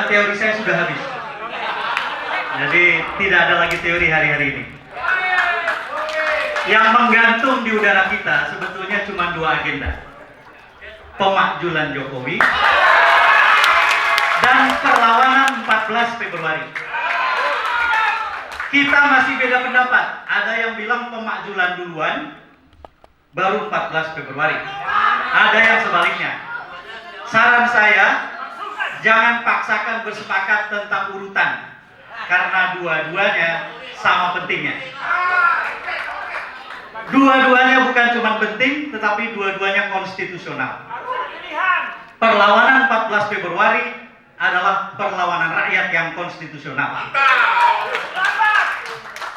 teori saya sudah habis. Jadi tidak ada lagi teori hari-hari ini. Yang menggantung di udara kita sebetulnya cuma dua agenda. Pemakjulan Jokowi dan perlawanan 14 Februari. Kita masih beda pendapat. Ada yang bilang pemakjulan duluan, baru 14 Februari. Ada yang sebaliknya. Saran saya, jangan paksakan bersepakat tentang urutan, karena dua-duanya sama pentingnya. Dua-duanya bukan cuma penting, tetapi dua-duanya konstitusional. Perlawanan 14 Februari adalah perlawanan rakyat yang konstitusional.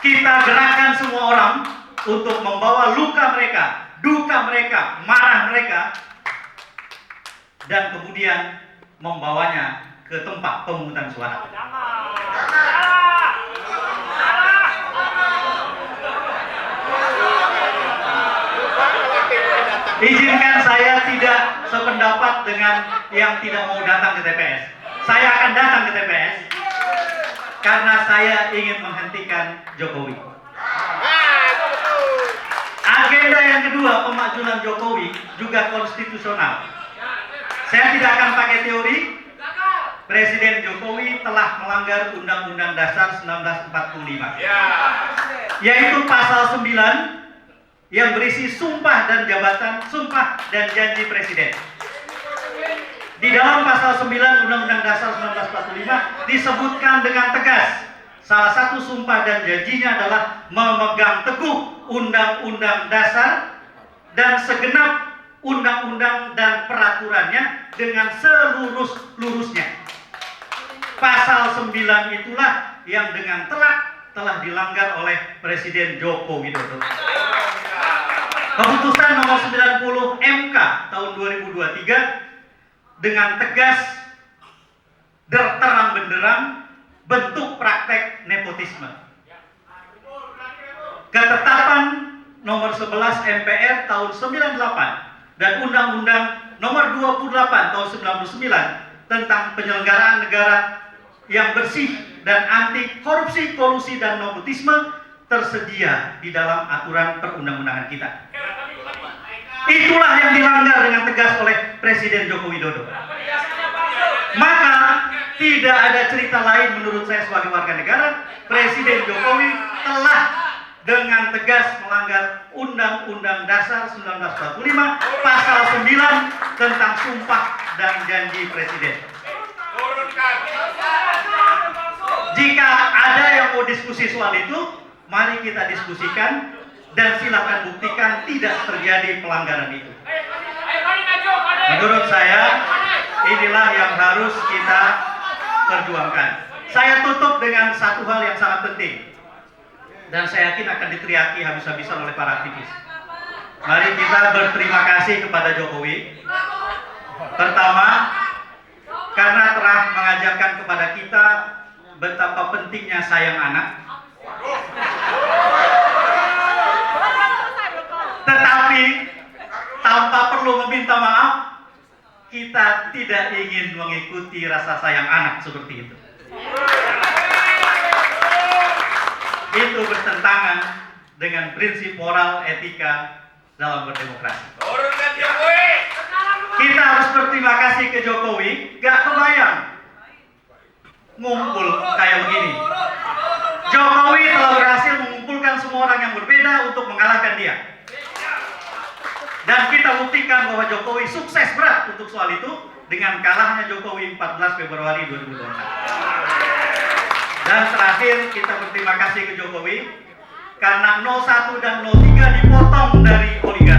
Kita gerakkan semua orang untuk membawa luka mereka, duka mereka, marah mereka, dan kemudian membawanya ke tempat pemungutan suara. Izinkan saya tidak sependapat dengan yang tidak mau datang ke TPS. Saya akan datang ke TPS karena saya ingin menghentikan Jokowi. Agenda yang kedua, pemakjulan Jokowi, juga konstitusional. Saya tidak akan pakai teori. Presiden Jokowi telah melanggar Undang-Undang Dasar 1945, yaitu pasal 9 yang berisi sumpah dan jabatan, sumpah dan janji presiden. Di dalam pasal 9 Undang-Undang Dasar 1945 disebutkan dengan tegas, salah satu sumpah dan janjinya adalah memegang teguh Undang-Undang Dasar dan segenap undang-undang dan peraturannya dengan seluruh-luruhnya. Pasal 9 itulah yang dengan telak telah dilanggar oleh Presiden Joko Widodo. Keputusan nomor 90 MK tahun 2023 dengan tegas terang benderang bentuk praktek nepotisme. Ketetapan nomor 11 MPR tahun 98 dan Undang-Undang nomor 28 tahun 99 tentang penyelenggaraan negara yang bersih dan anti korupsi, kolusi, dan nepotisme tersedia di dalam aturan perundang-undangan kita. Itulah yang dilanggar dengan tegas oleh Presiden Joko Widodo. Maka tidak ada cerita lain menurut saya sebagai warga negara. Presiden Jokowi telah dengan tegas melanggar Undang-Undang Dasar 1945 pasal 9 tentang sumpah dan janji presiden. Jika ada yang mau diskusi soal itu, mari kita diskusikan dan silakan buktikan tidak terjadi pelanggaran itu. Menurut saya, inilah yang harus kita perjuangkan. Saya tutup dengan satu hal yang sangat penting, dan saya yakin akan diteriaki habis-habisan oleh para aktivis. Mari kita berterima kasih kepada Jokowi. Pertama, karena telah mengajarkan kepada kita betapa pentingnya sayang anak. Tetapi tanpa perlu meminta maaf, kita tidak ingin mengikuti rasa sayang anak seperti itu. Itu bertentangan dengan prinsip moral etika dalam berdemokrasi. Kita harus berterima kasih ke Jokowi. Gak kebayang ngumpul kayak begini. Jokowi telah berhasil mengumpulkan semua orang yang berbeda untuk mengalahkan dia. Dan kita buktikan bahwa Jokowi sukses berat untuk soal itu dengan kalahnya Jokowi 14 Februari 2024. Dan terakhir kita berterima kasih ke Jokowi karena 01 dan 03 dipotong dari oligarki.